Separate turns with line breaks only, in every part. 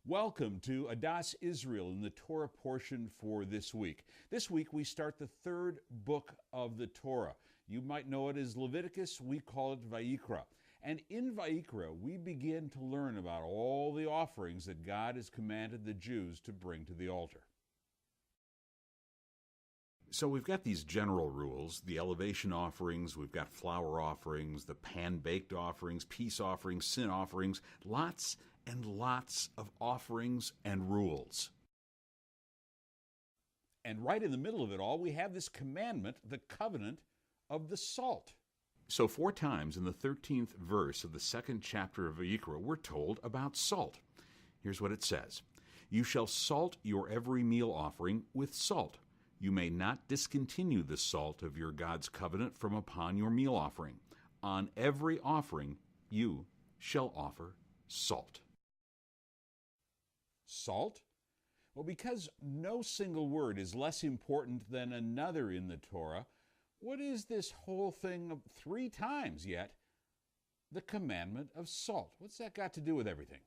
Welcome to Adas Israel in the Torah portion for this week. This week we start the third book of the Torah. You might know it as Leviticus, we call it Vayikra. And in Vayikra we begin to learn about all the offerings that God has commanded the Jews to bring to the altar.
So we've got these general rules, the elevation offerings, we've got flour offerings, the pan-baked offerings, peace offerings, sin offerings, lots and lots of offerings and rules.
And right in the middle of it all, we have this commandment, the covenant of the salt.
So 4 times in the 13th verse of the 2nd chapter of Vayikra, we're told about salt. Here's what it says. You shall salt your every meal offering with salt. You may not discontinue the salt of your God's covenant from upon your meal offering. On every offering you shall offer salt.
Salt? Well, because no single word is less important than another in the Torah, what is this whole thing of 3 times yet? The commandment of salt. What's that got to do with everything?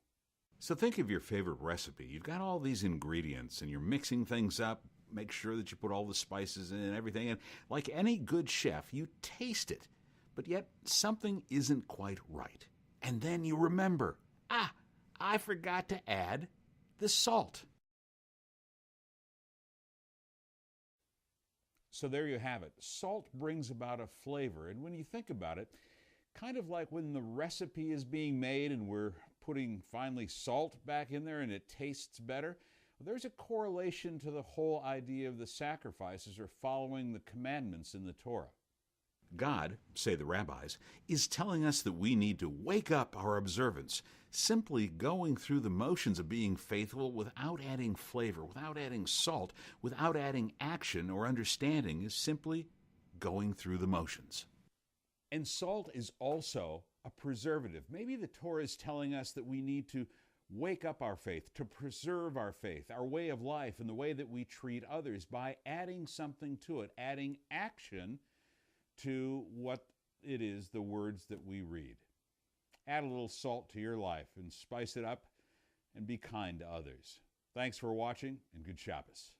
So think of your favorite recipe. You've got all these ingredients and you're mixing things up. Make sure that you put all the spices in and everything. And like any good chef, you taste it. But yet something isn't quite right. And then you remember, I forgot to add the salt.
So there you have it. Salt brings about a flavor. And when you think about it, kind of like when the recipe is being made and we're putting finally salt back in there and it tastes better, there's a correlation to the whole idea of the sacrifices or following the commandments in the Torah.
God, say the rabbis, is telling us that we need to wake up our observance. Simply going through the motions of being faithful without adding flavor, without adding salt, without adding action or understanding is simply going through the motions.
And salt is also a preservative. Maybe the Torah is telling us that we need to wake up our faith, to preserve our faith, our way of life, and the way that we treat others by adding something to it, adding action to what it is, the words that we read. Add a little salt to your life and spice it up and be kind to others. Thanks for watching and good Shabbos.